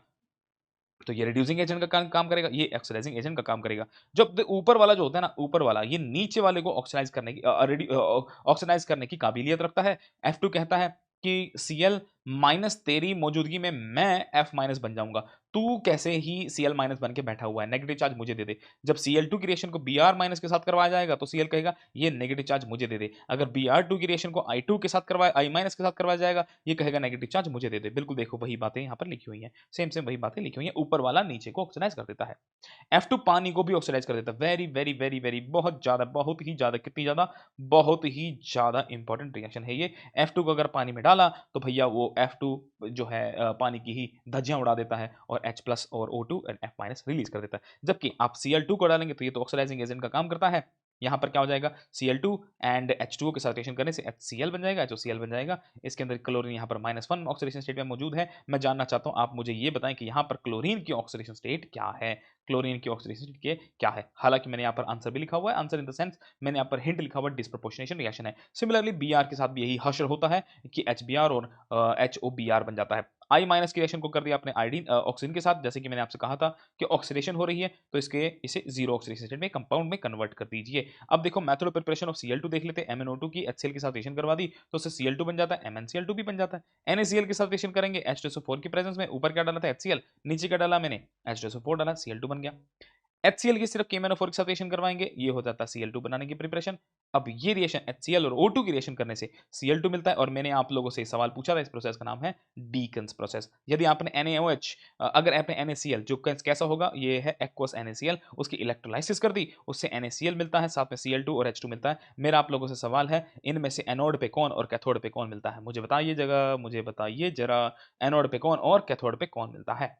तो ये रिड्यूसिंग एजेंट का काम करेगा, ये ऑक्सीडाइजिंग एजेंट का काम करेगा। जब ऊपर वाला जो होता है ना, ऊपर वाला ये नीचे वाले को ऑक्सीडाइज करने की ऑक्सीडाइज करने की काबिलियत रखता है। F2 कहता है कि Cl माइनस तेरी मौजूदगी में मैं F माइनस बन जाऊंगा, तू कैसे ही Cl माइनस बन के बैठा हुआ है, नेगेटिव चार्ज मुझे दे दे। जब Cl2 की रिएक्शन को Br माइनस के साथ करवाया जाएगा तो Cl कहेगा ये नेगेटिव चार्ज मुझे दे दे। अगर Br2 की रिएक्शन को I2 के साथ करवाया, I माइनस के साथ करवाया जाएगा, ये कहेगा नेगेटिव चार्ज मुझे दे दे। बिल्कुल देखो वही बातें यहाँ पर लिखी हुई हैं, सेम सेम वही बातें लिखी हुई हैं। ऊपर वाला नीचे को ऑक्सीडाइज कर देता है, F2 पानी को भी ऑक्सीडाइज कर देता है। वेरी वेरी वेरी वेरी बहुत ज्यादा, बहुत ही ज्यादा, कितनी ज्यादा, बहुत ही ज्यादा इंपॉर्टेंट रिएक्शन है ये। F2 को अगर पानी में डाला तो भैया वो F2 जो है पानी की ही धज्जियां उड़ा देता है और H प्लस और O2 and F minus release कर देता है। जबकि आप Cl2 को डालेंगे तो ये तो ऑक्सीडाइजिंग एजेंट का काम करता है। यहाँ पर क्या हो जाएगा, Cl2 एंड H2O के साथ रिएक्शन करने से HCl बन जाएगा, HOCl बन जाएगा। इसके अंदर क्लोरीन यहाँ पर -1 ऑक्सीडेशन स्टेट में मौजूद है। मैं जानना चाहता हूँ, आप मुझे ये बताएं कि यहाँ पर क्लोरीन की ऑक्सीडेशन स्टेट क्या है, क्लोरीन की ऑक्सीडेशन स्टेट के क्या है। हालांकि मैंने यहाँ पर आंसर भी लिखा हुआ है, आंसर इन द सेंस मैंने यहाँ पर हिंट लिखा हुआ है, डिस्प्रोपोर्शनेशन रिएक्शन है। सिमिलरली Br के साथ भी यही हश्र होता है कि HBr और HOBr बन जाता है। I माइनस की रिएक्शन को कर दिया आपने आयोडीन ऑक्सीजन के साथ, जैसे कि मैंने आपसे कहा था कि ऑक्सीडेशन हो रही है तो इसे जीरो ऑक्सीडेशन स्टेट में कंपाउंड में कन्वर्ट कर दीजिए। अब देखो method of preparation of Cl2 देख लेते हैं। MnO2 की HCl के साथ रिएक्शन करवा दी तो उससे Cl2 बन जाता है, MnCl2 भी बन जाता है। NaCl के साथ रिएक्शन करेंगे H2SO4 की प्रेजेंस में, ऊपर क्या डाला था HCl, नीचे क्या डाला मैंने H2SO4 डाला, Cl2 बन गया। HCl की सिर्फ KMnO4 के साथ रिएक्शन करवाएंगे, ये हो जाता है Cl2 बनाने की प्रिपरेशन। अब ये रिएक्शन HCl और O2 की रिएक्शन करने से Cl2 मिलता है, और मैंने आप लोगों से सवाल पूछा था, इस प्रोसेस का नाम है डीकन्स प्रोसेस। यदि आपने NaOH अगर आपने NaCl जो कैसा होगा, ये है एक्वस NaCl, उसकी इलेक्ट्रोलाइसिस कर दी, उससे NaCl मिलता है, साथ में Cl2 और H2 मिलता है। मेरा आप लोगों से सवाल है, इनमें से एनोड पे कौन और कैथोड पे कौन मिलता है, मुझे बताइए जगह, मुझे बताइए जरा, एनोड पे कौन और कैथोड पे कौन मिलता है।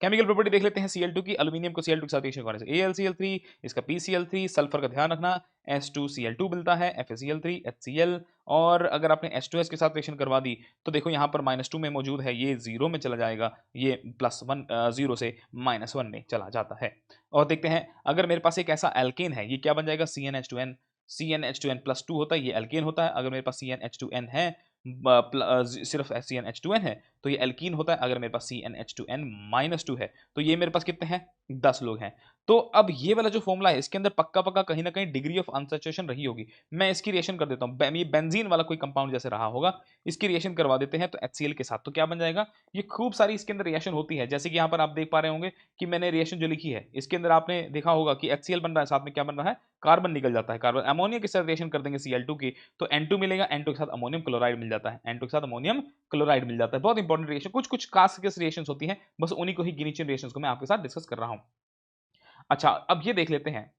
केमिकल प्रॉपर्टी देख लेते हैं Cl2 की, एल्यूमिनियम को Cl2 के साथ रिएक्शन करने से AlCl3, इसका PCl3, सल्फर का ध्यान रखना S2Cl2 मिलता है, FeCl3, HCl, और अगर आपने H2S के साथ रिएक्शन करवा दी तो देखो यहाँ पर -2 में मौजूद है, ये 0 में चला जाएगा, ये +1 0 से -1 में चला जाता है। और देखते हैं अगर मेरे पास एक ऐसा एल्केन है, ये क्या बन जाएगा, CnH2n, CnH2n+2 होता है, ये एल्केन होता है। अगर मेरे पास CnH2n है, सिर्फ CnH2n है, तो ये एल्कीन होता है। अगर मेरे पास CnH2n-2 है, तो ये मेरे पास कितने हैं, 10 लोग हैं। तो अब ये वाला जो फॉर्मूला है, इसके अंदर पक्का-पक्का कहीं न कहीं डिग्री ऑफ अनसैचुरेशन रही होगी। मैं इसकी रिएक्शन कर देता हूँ, ये बेंजीन वाला कोई कंपाउंड जैसे रहा होगा, इसकी रिएक्शन करवा देते हैं तो HCl के साथ, तो क्या बन जाएगा, ये खूब सारी इसके अंदर रिएक्शन होती है। जैसे कि यहाँ पर आप देख पा रहे होंगे कि मैंने रिएक्शन जो लिखी है, इसके अंदर आपने देखा होगा कि HCl बन रहा है, साथ में क्या बन रहा है, कार्बन निकल जाता है। कार्बन अमोनिया के साथ रिएक्शन कर देंगे Cl2 की, तो N2 मिलेगा, N2 के साथ अमोनियम क्लोराइड मिल जाता है, N2 के साथ अमोनियम क्लोराइड मिल जाता है। बहुत इंपॉर्टेंट रिएक्शन, कुछ खास केस रिएक्शंस होती हैं, बस उन्हीं को ही गिनी-चुनी रिएक्शंस को मैं आपके साथ डिस्कस कर रहा हूं। अच्छा, अब ये देख लेते हैं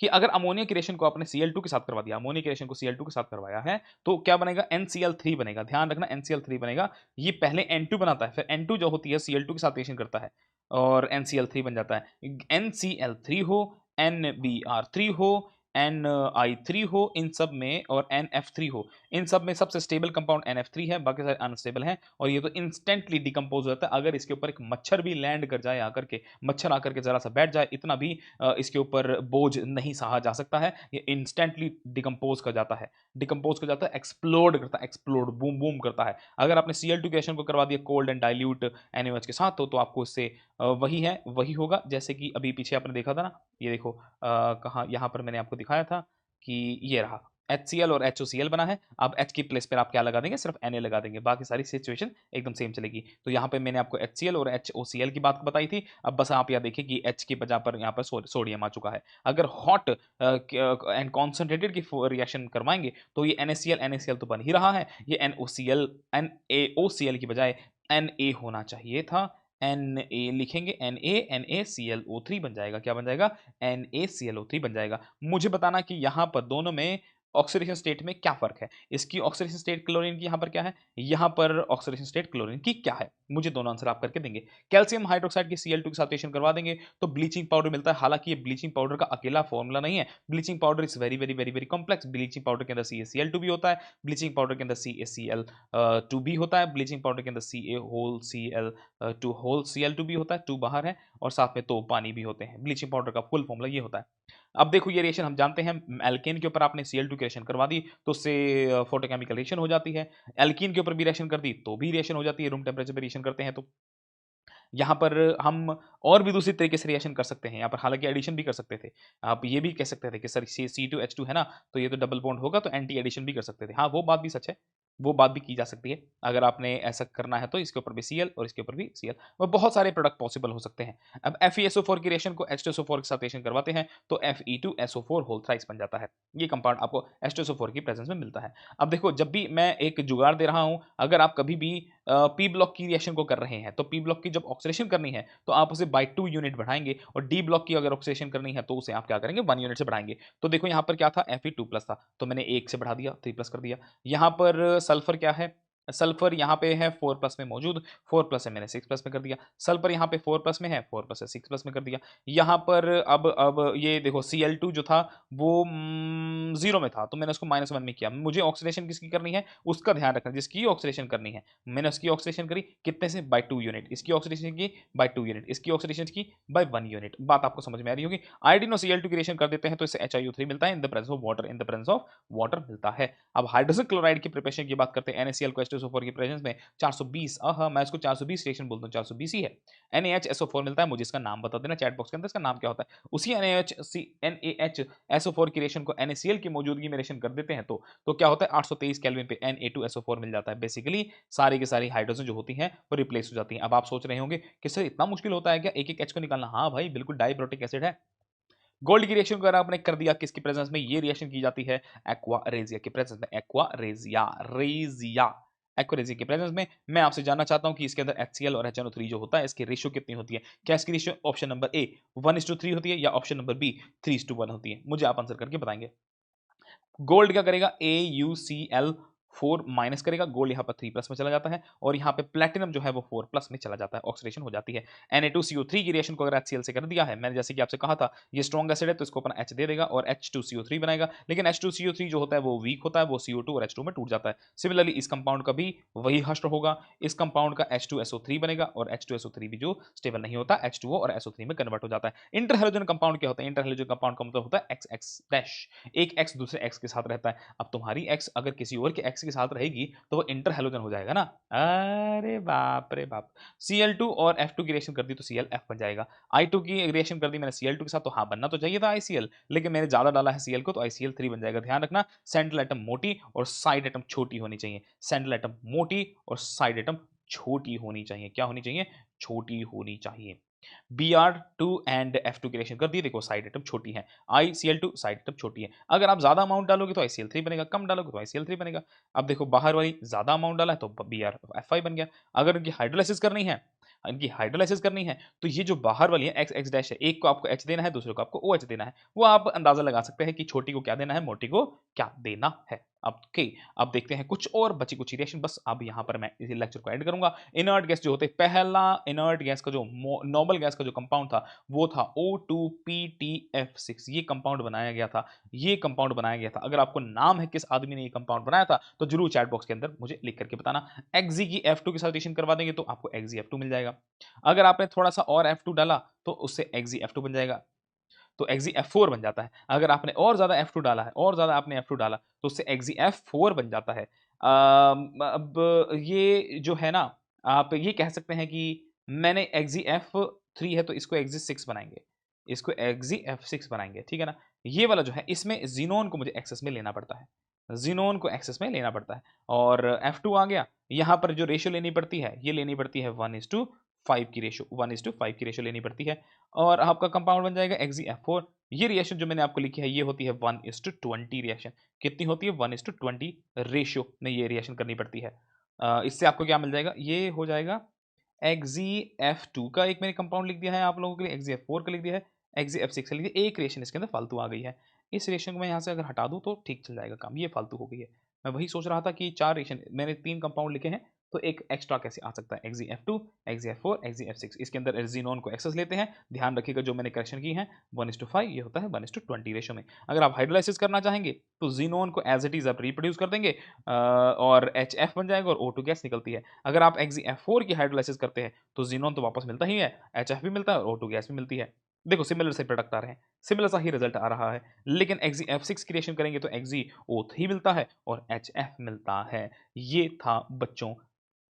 कि अगर अमोनिया की रिएक्शन को आपने Cl2 के साथ करवा दिया, अमोनिया की रिएक्शन को Cl2 के साथ करवाया है, तो क्या बनेगा, NCl3 बनेगा। ध्यान रखना, NCl3 बनेगा। ये पहले N2 बनाता है, फिर N2 जो होती है Cl2 के साथ रिएक्शन करता है और NCl3 बन जाता है। NCl3 हो, NBr3 हो, Ni3 हो, इन सब में, और NF3 हो, इन सब में सबसे स्टेबल कंपाउंड NF3 है, बाकी सारे अनस्टेबल हैं, और ये तो इंस्टेंटली डिकम्पोज हो जाता है। अगर इसके ऊपर एक मच्छर भी लैंड कर जाए आकर के, मच्छर आकर के जरा सा बैठ जाए, इतना भी इसके ऊपर बोझ नहीं सहा जा सकता है। ये इंस्टेंटली डिकम्पोज कर जाता है, डिकम्पोज कर जाता है, एक्सप्लोड करता है, एक्सप्लोड बूम बूम करता है। अगर आपने Cl2 के रिएक्शन को करवा दिया कोल्ड एंड डाइल्यूट NaOH के साथ, तो आपको इससे वही है, वही होगा जैसे कि अभी पीछे आपने देखा था ना। ये देखो कहाँ, यहाँ पर मैंने आपको दिखाया था कि ये रहा, HCl और HOCl बना है। अब H की प्लेस पर आप क्या लगा देंगे, सिर्फ Na लगा देंगे, बाकी सारी सिचुएशन एकदम सेम चलेगी। तो यहाँ पे मैंने आपको HCl और HOCl की बात बताई थी। अब बस आप यहाँ देखिए कि H की बजाय पर यहाँ पर सोडियम आ चुका है। अगर हॉट एंड कॉन्सेंट्रेटेड की रिएक्शन करवाएंगे तो ये NaCl तो बन ही रहा है, ये NaOCl की बजाय Na होना चाहिए था। Na लिखेंगे, NaClO3 बन जाएगा। क्या बन जाएगा, NaClO3 बन जाएगा। मुझे बताना कि यहाँ पर दोनों में ऑक्सीडेशन स्टेट में क्या फर्क है। इसकी ऑक्सीडेशन स्टेट क्लोरीन की यहाँ पर क्या है, यहाँ पर ऑक्सीडेशन स्टेट क्लोरीन की क्या है। मुझे दोनों आंसर आप करके देंगे। कैल्शियम हाइड्रोक्साइड की Cl2 के साथ रिएक्शन करवा देंगे तो ब्लीचिंग पाउडर मिलता है। हालांकि ये ब्लीचिंग पाउडर का अकेला फॉर्मूला नहीं है, bleaching powder is very very very very complex. Bleaching powder के अंदर CaCl2 भी होता है, ब्लीचिंग पाउडर के अंदर CaCl2 भी होता है, ब्लीचिंग पाउडर के अंदर Cl2 भी होता है, 2 बाहर है, और साथ में 2 पानी भी होते हैं। ब्लीचिंग पाउडर का फुल फॉर्मूला ये होता है। अब देखो ये रिएक्शन हम जानते हैं, एल्केन के ऊपर आपने Cl2 की रिएक्शन करवा दी तो उससे फोटोकेमिकल रिएक्शन हो जाती है। एल्कीन के ऊपर भी रिएक्शन कर दी तो भी रिएक्शन हो जाती है, रूम टेम्परेचर पे रिएक्शन करते हैं तो। यहाँ पर हम और भी दूसरी तरीके से रिएक्शन कर सकते हैं। यहाँ पर हालाँकि एडिशन भी कर सकते थे। आप ये भी कह सकते थे कि सर C2H2 है ना, तो ये तो डबल बॉन्ड होगा, तो एंटी एडिशन भी कर सकते थे। हाँ, वो बात भी सच है। वो बात भी की जा सकती है। अगर आपने ऐसा करना है तो इसके ऊपर भी Cl और इसके ऊपर भी Cl, और बहुत सारे प्रोडक्ट पॉसिबल हो सकते हैं। अब FeSO4 की रिएक्शन को H2SO4 के साथ रिएक्शन करवाते हैं तो Fe2SO4 होल थ्राइस बन जाता है। ये कंपाउंड आपको H2SO4 की प्रेजेंस में मिलता है। अब देखो, जब भी मैं एक जुगाड़ दे रहा हूँ, अगर आप कभी भी पी ब्लॉक की रिएक्शन को कर रहे हैं, तो पी ब्लॉक की जब ऑक्सीडेशन करनी है तो आप उसे बाय 2 यूनिट बढ़ाएंगे, और डी ब्लॉक की अगर ऑक्सीडेशन करनी है तो उसे आप क्या करेंगे, 1 यूनिट से बढ़ाएंगे। तो देखो यहाँ पर क्या था, Fe2 था, तो मैंने 1 से बढ़ा दिया, 3 प्लस कर दिया। यहाँ पर सल्फर क्या है, सल्फर यहाँ पे है 4 प्लस में मौजूद, 4 प्लस है, मैंने 6 प्लस में कर दिया। सल्फर यहाँ पे 4 प्लस में है, 4 प्लस है, 6 प्लस में कर दिया। यहाँ पर अब ये देखो Cl2 जो था वो 0 में था, तो मैंने उसको -1 में किया। मुझे ऑक्सीडेशन किसकी करनी है, उसका ध्यान रखना, जिसकी ऑक्सीडेशन करनी है। मैंने उसकी ऑक्सीडेशन करी कितने से, बाय 2 यूनिट। इसकी ऑक्सीडेशन की बाय 2 यूनिट, इसकी ऑक्सीडेशन की बाय 1 यूनिट। बात आपको समझ में आ रही होगी। आयोडीन और Cl2 की रिएक्शन कर देते हैं तो इससे HiO3 मिलता है, in the presence of water, in the presence of water मिलता है। अब हाइड्रोजन क्लोराइड की प्रिपरेशन की बात करते हैं। NaCl को H2SO4 की प्रेजेंस में 420, मैं इसको 420 रिएक्शन बोलता हूँ, 420 ही है। NaHSO4 मिलता है, मुझे इसका नाम बता देना चैट बॉक्स के अंदर, इसका नाम क्या होता है। उसी NaHSO4 की रिएक्शन को NaCl की मौजूदगी में रिएक्शन कर देते हैं तो क्या होता है, 823 केल्विन पे Na2SO4 मिल जाता है। बेसिकली सारी की सारी हाइड्रोजन जो होती हैं वो रिप्लेस हो जाती हैं। अब आप सोच रहे होंगे कि सर इतना मुश्किल होता है क्या एक एक H को निकालना। हाँ भाई, बिल्कुल डाइप्रोटिक एसिड है। गोल्ड की रिएक्शन को अगर आपने कर दिया किसकी प्रेजेंस में, ये रिएक्शन की जाती है एक्वा रेजिया की प्रेजेंस में। एक्वा रेजिया, एक्वा रेजिया की प्रेजेंस में। मैं आपसे जानना चाहता हूं कि इसके अंदर HCl और HNO3 जो होता है, इसकी रेशियो कितनी होती है। क्या इसकी रेशियो ऑप्शन नंबर ए 1:3 होती है, या ऑप्शन नंबर बी 3:1 होती है। मुझे आप आंसर करके बताएंगे। गोल्ड क्या करेगा, AuCl 4 माइनस करेगा, गोल्ड यहाँ पर 3 प्लस में चला जाता है और यहाँ पे प्लैटिनम जो है वो 4 प्लस में चला जाता है, ऑक्सीडेशन हो जाती है। Na2CO3 की रिएक्शन को अगर HCl से कर दिया है, मैंने जैसे कि आपसे कहा था ये स्ट्रॉन्ग एसिड है तो इसको अपन H दे देगा और H2CO3 बनाएगा, लेकिन H2CO3 जो होता है वो वीक होता है, वो CO2 और H2 में टूट जाता है। सिमिलरली इस कंपाउंड का भी वही हश्र होगा, इस कंपाउंड का H2SO3 बनेगा और H2SO3 भी जो स्टेबल नहीं होता H2O और SO3 में कन्वर्ट हो जाता है। इंटरहैलोजन कंपाउंड क्या होता है? इंटरहैलोजन कंपाउंड का मतलब होता है XX डैश, एक X दूसरे X के साथ रहता है। अब तुम्हारी X अगर किसी और के X के साथ रहेगी तो वो इंटरहैलोजन हो जाएगा ना। अरे बाप रे बाप। Cl2 और F2 की रिएक्शन कर दी तो ClF बन जाएगा। I2 की रिएक्शन कर दी मैंने Cl2 के साथ तो हाँ बनना तो चाहिए था ICl, लेकिन मैंने ज्यादा डाला है Cl को तो ICl3 बन जाएगा। ध्यान रखना सेंट्रल एटम मोटी और साइड एटम छोटी होनी चाहिए। सेंट्रल एटम मोटी और साइड एटम छोटी होनी चाहिए। क्या होनी चाहिए? छोटी होनी चाहिए। Br2 एंड F2 की रिएक्शन कर दी, देखो साइड एटम छोटी है, ICl2 साइड एटम छोटी है। अगर आप ज्यादा अमाउंट डालोगे तो ICl3 बनेगा, कम डालोगे तो ICl3 बनेगा। अब देखो बाहर वाली ज्यादा अमाउंट डाला है तो BrF5 बन गया। अगर इनकी हाइड्रोलाइसिस करनी है, तो ये जो बाहर वाली है XX डैश है, एक को आपको H देना है, दूसरे को आपको OH देना है। वो आप अंदाजा लगा सकते हैं कि छोटी को क्या देना है, मोटी को क्या देना है। अब देखते हैं कुछ और बची कुछ रिएक्शन, बस अब यहाँ पर मैं इस लेक्चर को एंड करूंगा। इनर्ट गैस जो होते हैं, पहला इनर्ट गैस का जो नॉर्मल गैस का जो कंपाउंड था वो था O2PTF6। ये कंपाउंड बनाया गया था। अगर आपको नाम है किस आदमी ने ये कंपाउंड बनाया था तो जरूर चैट बॉक्स के अंदर मुझे लिख करके बताना। Xg की F2 के साथ रिएक्शन करवा देंगे तो आपको XgF2 मिल जाएगा। अगर आपने थोड़ा सा और F2 डाला तो उससे XgF2 बन जाएगा, तो XgF4 बन जाता है। अगर आपने और ज़्यादा F2 डाला है, तो उससे XgF4 बन जाता है। अब ये जो है ना, आप ये कह सकते हैं कि मैंने XgF3 है तो इसको Xg6 बनाएँगे, ठीक है ना? ये वाला जो है इसमें ज़ीनोन को मुझे एक्सेस में लेना पड़ता है, और F2 आ गया। यहाँ पर जो रेशियो लेनी पड़ती है, ये लेनी पड़ती है 1:5 की रेशियो लेनी पड़ती है और आपका कंपाउंड बन जाएगा XgF4। ये रिएक्शन जो मैंने आपको लिखी है ये होती है 1:20 रिएक्शन। कितनी होती है? 1:20 रेशियो में ये रिएक्शन करनी पड़ती है। इससे आपको क्या मिल जाएगा? ये हो जाएगा XgF2 का एक मैंने कंपाउंड लिख दिया है आप लोगों के लिए, XgF4 का लिख दिया है, XgF6 का लिख दिया। एक रिएक्शन इसके अंदर फालतू आ गई है। इस रिएक्शन को मैं यहाँ से अगर हटा दूँ तो ठीक चल जाएगा काम, ये फालतू हो गई है। मैं वही सोच रहा था कि 4 रिएक्शन मैंने 3 कंपाउंड लिखे हैं तो एक एक्स्ट्रा कैसे आ सकता है? XgF2, XgF4, XgF6। इसके अंदर ज़ीनोन को एक्सेस लेते हैं। ध्यान रखिएगा जो मैंने करेक्शन की है 1:5, ये होता है 1:20 रेशियो में। अगर आप हाइड्रोलाइसिस करना चाहेंगे तो ज़ीनोन को एज इट इज़ आप रिप्रोड्यूस कर देंगे और HF बन जाएगा और O2 गैस निकलती है। अगर आप XgF4 की हाइड्रोलाइसिस करते हैं तो ज़ीनोन तो वापस मिलता ही है, HF भी मिलता है और O2 गैस भी मिलती है। देखो सिमिलर से प्रोडक्ट आ रहे हैं, सिमिलर सा ही रिजल्ट आ रहा है। लेकिन XgF6 की रिएक्शन करेंगे तो XgO3 मिलता है और HF मिलता है। ये था बच्चों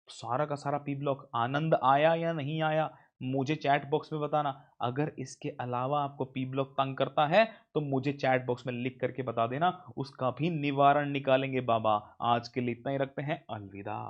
सारा का सारा पी ब्लॉक। आनंद आया या नहीं आया मुझे चैट बॉक्स में बताना। अगर इसके अलावा आपको पी ब्लॉक तंग करता है तो मुझे चैट बॉक्स में लिख करके बता देना, उसका भी निवारण निकालेंगे बाबा। आज के लिए इतना ही रखते हैं, अलविदा।